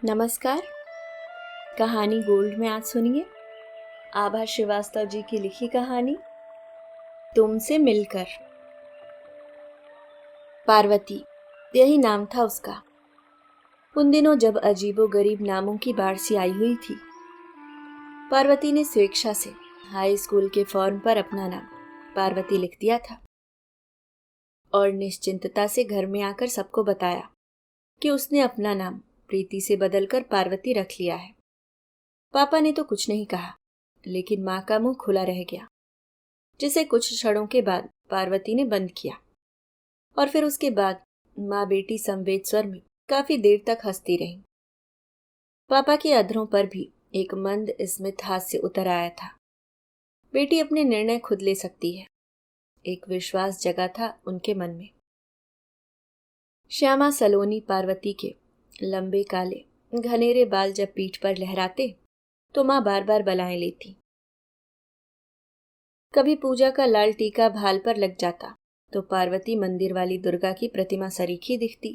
नमस्कार। कहानी गोल्ड में आज सुनिए आभा श्रीवास्तव जी की लिखी कहानी तुमसे मिलकर। पार्वती, यही नाम था उसका। उन दिनों जब अजीबो गरीब नामों की बाढ़ सी आई हुई थी, पार्वती ने स्वेच्छा से हाई स्कूल के फॉर्म पर अपना नाम पार्वती लिख दिया था और निश्चिंतता से घर में आकर सबको बताया कि उसने अपना नाम प्रीति से बदलकर पार्वती रख लिया है। पापा ने तो कुछ नहीं कहा, लेकिन माँ का मुंह खुला रह गया, जिसे कुछ क्षणों के बाद पार्वती ने बंद किया। और फिर उसके बाद माँ बेटी संवेद स्वर में काफी देर तक हंसती रही। पापा के अधरों पर भी एक मंद स्मित हास्य उतर आया था। बेटी अपने निर्णय खुद ले सकती है, एक विश्वास जगा था उनके मन में। श्यामा सलोनी पार्वती के लंबे काले घनेरे बाल जब पीठ पर लहराते तो माँ बार बार बलाएं लेती। कभी पूजा का लाल टीका भाल पर लग जाता तो पार्वती मंदिर वाली दुर्गा की प्रतिमा सरीखी दिखती।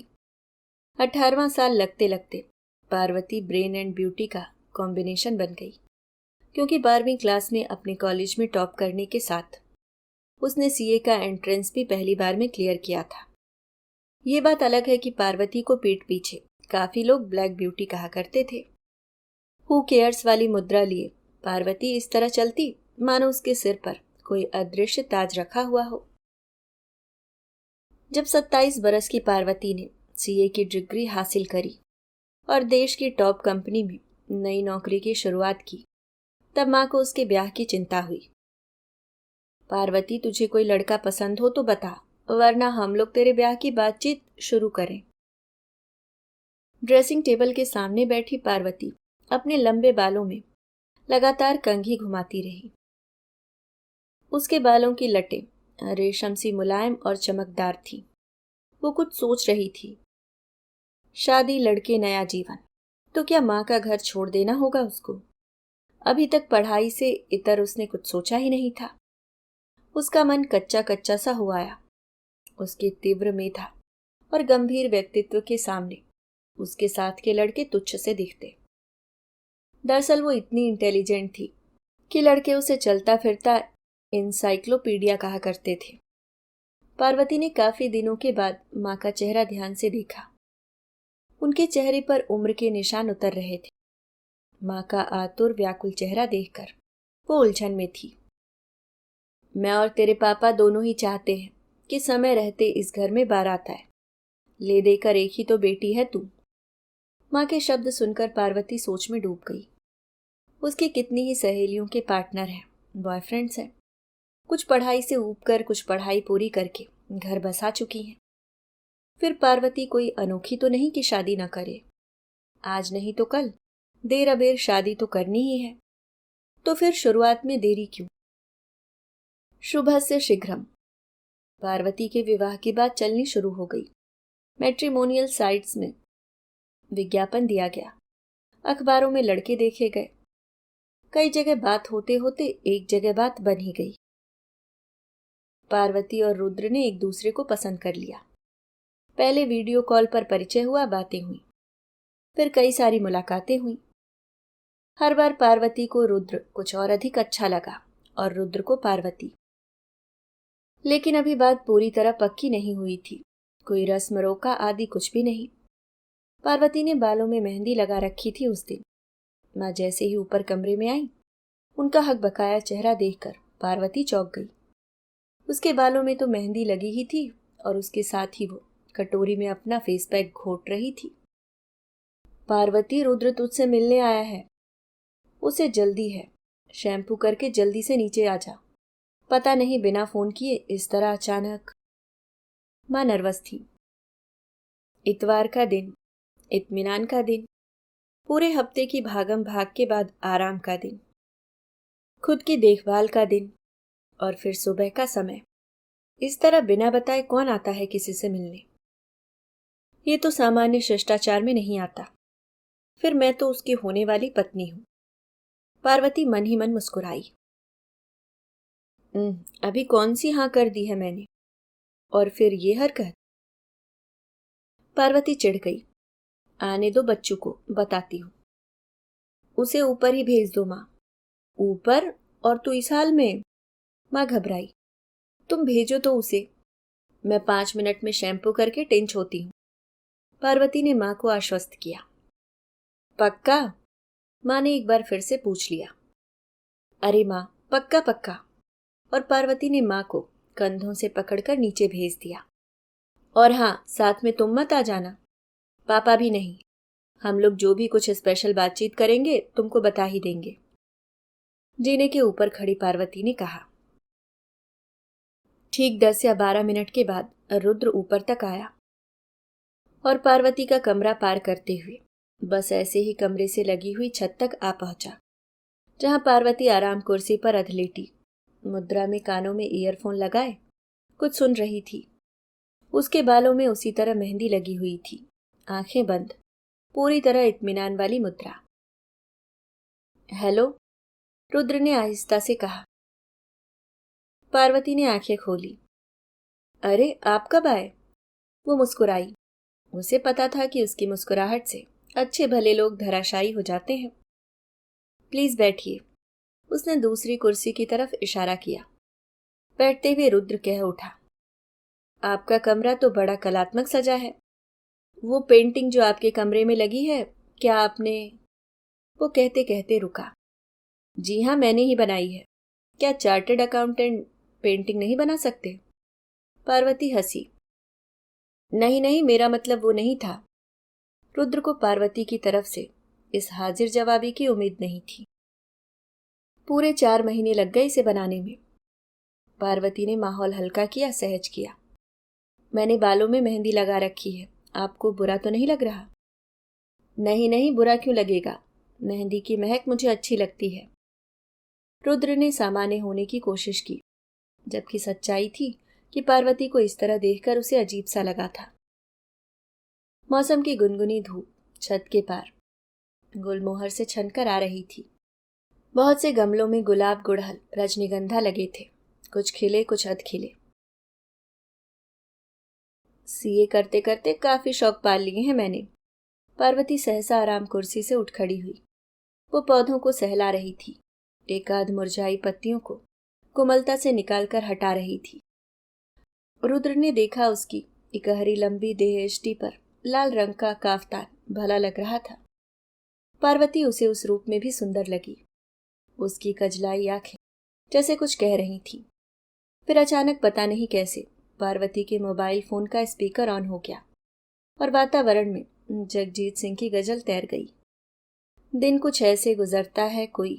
18वां साल लगते लगते पार्वती ब्रेन एंड ब्यूटी का कॉम्बिनेशन बन गई, क्योंकि 12वीं क्लास में अपने कॉलेज में टॉप करने के साथ उसने सीए का एंट्रेंस भी पहली बार में क्लियर किया था। ये बात अलग है कि पार्वती को पीठ पीछे काफी लोग ब्लैक ब्यूटी कहा करते थे। हु केयर्स वाली मुद्रा लिए पार्वती इस तरह चलती मानो उसके सिर पर कोई अदृश्य ताज रखा हुआ हो। जब 27 बरस की पार्वती ने सीए की डिग्री हासिल करी और देश की टॉप कंपनी में नई नौकरी की शुरुआत की, तब माँ को उसके ब्याह की चिंता हुई। पार्वती, तुझे कोई लड़का पसंद हो तो बता, वरना हम लोग तेरे ब्याह की बातचीत शुरू करें। ड्रेसिंग टेबल के सामने बैठी पार्वती अपने लंबे बालों में लगातार कंघी घुमाती रही। उसके बालों की लटें रेशम सी मुलायम और चमकदार थी। वो कुछ सोच रही थी। शादी, लड़के, नया जीवन, तो क्या माँ का घर छोड़ देना होगा उसको? अभी तक पढ़ाई से इतर उसने कुछ सोचा ही नहीं था। उसका मन कच्चा कच्चा सा हो आया। उसकी तीव्र मेधा और गंभीर व्यक्तित्व के सामने उसके साथ के लड़के तुच्छ से दिखते। दरअसल वो इतनी इंटेलिजेंट थी कि लड़के उसे चलता फिरता इंसाइक्लोपीडिया कहा करते थे। पार्वती ने काफी दिनों के बाद माँ का चेहरा ध्यान से देखा। उनके चेहरे पर उम्र के निशान उतर रहे थे। माँ का आतुर व्याकुल चेहरा देखकर वो उलझन में थी। मैं और तेरे पापा दोनों ही चाहते हैं कि समय रहते इस घर में बारात आए। ले देकर एक ही तो बेटी है तू। माँ के शब्द सुनकर पार्वती सोच में डूब गई। उसकी कितनी ही सहेलियों के पार्टनर हैं, बॉयफ्रेंड्स हैं। कुछ पढ़ाई से ऊब कर, कुछ पढ़ाई पूरी करके घर बसा चुकी हैं। फिर पार्वती कोई अनोखी तो नहीं कि शादी न करे। आज नहीं तो कल, देर अबेर शादी तो करनी ही है। तो फिर शुरुआत में देरी क्यों? शुभस्य शीघ्रम। पार्वती के विवाह की बात चलनी शुरू हो गई। मैट्रिमोनियल साइट्स में विज्ञापन दिया गया, अखबारों में लड़के देखे गए। कई जगह बात होते होते एक जगह बात बन ही गई। पार्वती और रुद्र ने एक दूसरे को पसंद कर लिया। पहले वीडियो कॉल पर परिचय हुआ, बातें हुई, फिर कई सारी मुलाकातें हुई। हर बार पार्वती को रुद्र कुछ और अधिक अच्छा लगा और रुद्र को पार्वती। लेकिन अभी बात पूरी तरह पक्की नहीं हुई थी। कोई रस्म रोका आदि कुछ भी नहीं। पार्वती ने बालों में मेहंदी लगा रखी थी उस दिन। माँ जैसे ही ऊपर कमरे में आई, उनका हक बकाया चेहरा देखकर पार्वती चौंक गई। उसके बालों में तो मेहंदी लगी ही थी और उसके साथ ही वो कटोरी में अपना फेस पैक घोट रही थी। पार्वती, रुद्र तुझसे मिलने आया है। उसे जल्दी है। शैम्पू करके जल्दी से नीचे आ जा। पता नहीं बिना फोन किए इस तरह अचानक। माँ नर्वस थी। इतवार का दिन, इत्मीनान का दिन, पूरे हफ्ते की भागम भाग के बाद आराम का दिन, खुद की देखभाल का दिन, और फिर सुबह का समय। इस तरह बिना बताए कौन आता है किसी से मिलने? ये तो सामान्य शिष्टाचार में नहीं आता। फिर मैं तो उसकी होने वाली पत्नी हूं। पार्वती मन ही मन मुस्कुराई। अभी कौन सी हाँ कर दी है मैंने? और फिर ये हरकत? पार्वती चिढ़ गई। आने दो बच्चों को, बताती हूँ। उसे ऊपर ही भेज दो माँ। ऊपर? और तू इस हाल में? माँ घबराई। तुम भेजो तो उसे, मैं 5 मिनट में शैम्पू करके टिंच होती हूँ। पार्वती ने माँ को आश्वस्त किया। पक्का? माँ ने एक बार फिर से पूछ लिया। अरे माँ, पक्का पक्का। और पार्वती ने माँ को कंधों से पकड़कर नीचे भेज दिया। और हाँ, साथ में तुम मत आ जाना। पापा भी नहीं। हम लोग जो भी कुछ स्पेशल बातचीत करेंगे तुमको बता ही देंगे। जीने के ऊपर खड़ी पार्वती ने कहा। ठीक 10 या 12 मिनट के बाद रुद्र ऊपर तक आया और पार्वती का कमरा पार करते हुए बस ऐसे ही कमरे से लगी हुई छत तक आ पहुंचा, जहां पार्वती आराम कुर्सी पर अधलेटी मुद्रा में कानों में ईयरफोन लगाए कुछ सुन रही थी। उसके बालों में उसी तरह मेहंदी लगी हुई थी, आंखें बंद, पूरी तरह इत्मीनान वाली मुद्रा। हेलो, रुद्र ने आहिस्ता से कहा। पार्वती ने आंखें खोली। अरे आप कब आए? वो मुस्कुराई। उसे पता था कि उसकी मुस्कुराहट से अच्छे भले लोग धराशायी हो जाते हैं। प्लीज बैठिए। उसने दूसरी कुर्सी की तरफ इशारा किया। बैठते हुए रुद्र कह उठा। आपका कमरा तो बड़ा कलात्मक सजा है। वो पेंटिंग जो आपके कमरे में लगी है, क्या आपने? वो कहते कहते रुका। जी हाँ, मैंने ही बनाई है। क्या चार्टर्ड अकाउंटेंट पेंटिंग नहीं बना सकते? पार्वती हंसी। नहीं नहीं, मेरा मतलब वो नहीं था। रुद्र को पार्वती की तरफ से इस हाजिर जवाबी की उम्मीद नहीं थी। पूरे 4 महीने लग गए इसे बनाने में। पार्वती ने माहौल हल्का किया, सहज किया। मैंने बालों में मेहंदी लगा रखी है, आपको बुरा तो नहीं लग रहा? नहीं नहीं, बुरा क्यों लगेगा, मेहंदी की महक मुझे अच्छी लगती है। रुद्र ने सामान्य होने की कोशिश की, जबकि सच्चाई थी कि पार्वती को इस तरह देखकर उसे अजीब सा लगा था। मौसम की गुनगुनी धूप छत के पार गुलमोहर से छनकर आ रही थी। बहुत से गमलों में गुलाब, गुड़हल, रजनीगंधा लगे थे, कुछ खिले कुछ अधखिले। सीए करते करते काफी शौक पाल लिए हैं मैंने। पार्वती सहसा आराम कुर्सी से उठ खड़ी हुई। वो पौधों को सहला रही थी, एक आध मुरझाई पत्तियों को कोमलता से निकालकर हटा रही थी। रुद्र ने देखा उसकी इकहरी लंबी देहेष्टि पर लाल रंग का काफ्तान भला लग रहा था। पार्वती उसे उस रूप में भी सुंदर लगी। उसकी कजलाई आंखें जैसे कुछ कह रही थी। फिर अचानक पता नहीं कैसे पार्वती के मोबाइल फोन का स्पीकर ऑन हो गया और वातावरण में जगजीत सिंह की गजल तैर गई। दिन कुछ ऐसे गुजरता है कोई।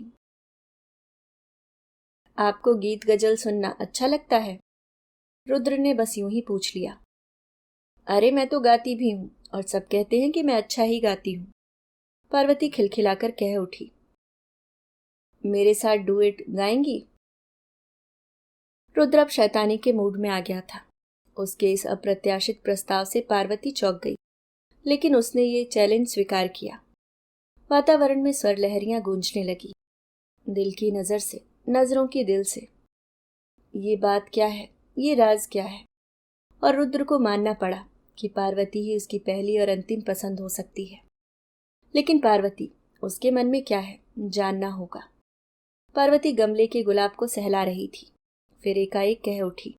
आपको गीत गजल सुनना अच्छा लगता है? रुद्र ने बस यूं ही पूछ लिया। अरे मैं तो गाती भी हूं और सब कहते हैं कि मैं अच्छा ही गाती हूं। पार्वती खिलखिलाकर कह उठी। मेरे साथ डुएट गाएंगी? रुद्र अब शैतानी के मूड में आ गया था। उसके इस अप्रत्याशित प्रस्ताव से पार्वती चौंक गई, लेकिन उसने ये चैलेंज स्वीकार किया। वातावरण में स्वर लहरियां गूंजने लगी, दिल की नजर से, नजरों की दिल से। ये बात क्या है, ये राज क्या है? और रुद्र को मानना पड़ा कि पार्वती ही उसकी पहली और अंतिम पसंद हो सकती है। लेकिन पार्वती, उसके मन में क्या है, जानना होगा। पार्वती गमले के गुलाब को सहला रही थी, फिर एकाएक कह उठी।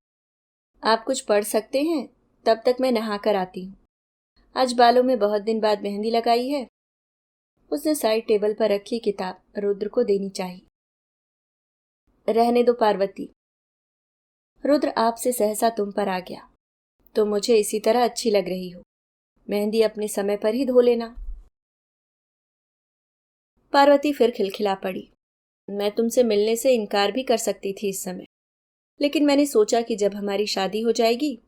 आप कुछ पढ़ सकते हैं, तब तक मैं नहा कर आती हूँ। आज बालों में बहुत दिन बाद मेहंदी लगाई है। उसने साइड टेबल पर रखी किताब रुद्र को देनी चाहिए। रहने दो पार्वती। रुद्र आपसे सहसा तुम पर आ गया, तो मुझे इसी तरह अच्छी लग रही हो। मेहंदी अपने समय पर ही धो लेना। पार्वती फिर खिलखिला पड़ी। मैं तुमसे मिलने से इनकार भी कर सकती थी इस समय, लेकिन मैंने सोचा कि जब हमारी शादी हो जाएगी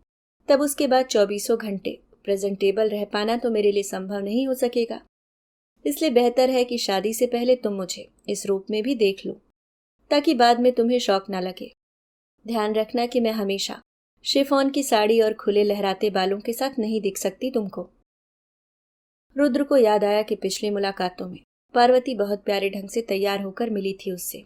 तब उसके बाद 24 घंटे प्रेजेंटेबल रह पाना तो मेरे लिए संभव नहीं हो सकेगा। इसलिए बेहतर है कि शादी से पहले तुम मुझे इस रूप में भी देख लो, ताकि बाद में तुम्हें शौक ना लगे। ध्यान रखना कि मैं हमेशा शिफॉन की साड़ी और खुले लहराते बालों के साथ नहीं दिख सकती तुमको। रुद्र को याद आया कि पिछली मुलाकातों में पार्वती बहुत प्यारे ढंग से तैयार होकर मिली थी उससे।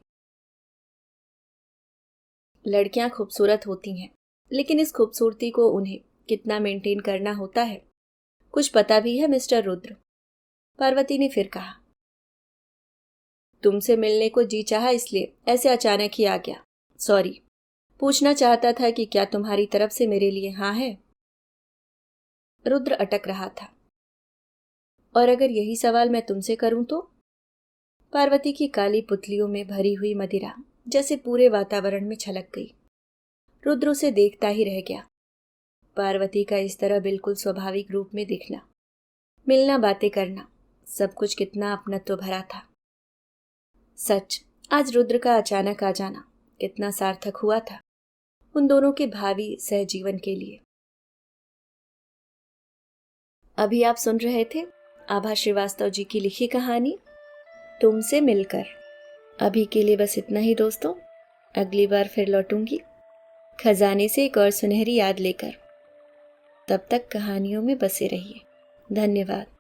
लड़कियां खूबसूरत होती हैं, लेकिन इस खूबसूरती को उन्हें कितना मेंटेन करना होता है, कुछ पता भी है मिस्टर रुद्र? पार्वती ने फिर कहा। तुमसे मिलने को जी चाहा इसलिए ऐसे अचानक ही आ गया। सॉरी। पूछना चाहता था कि क्या तुम्हारी तरफ से मेरे लिए हाँ है? रुद्र अटक रहा था। और अगर यही सवाल मैं तुमसे करूं तो? पार्वती की काली पुतलियों में भरी हुई मदिरा जैसे पूरे वातावरण में छलक गई। रुद्र उसे देखता ही रह गया। पार्वती का इस तरह बिल्कुल स्वाभाविक रूप में दिखना, मिलना, बातें करना, सब कुछ कितना अपनत्व भरा था। सच, आज रुद्र का अचानक आ जाना कितना सार्थक हुआ था उन दोनों के भावी सहजीवन के लिए। अभी आप सुन रहे थे आभा श्रीवास्तव जी की लिखी कहानी तुमसे मिलकर। अभी के लिए बस इतना ही दोस्तों। अगली बार फिर लौटूंगी खजाने से एक और सुनहरी याद लेकर। तब तक कहानियों में बसे रहिए। धन्यवाद।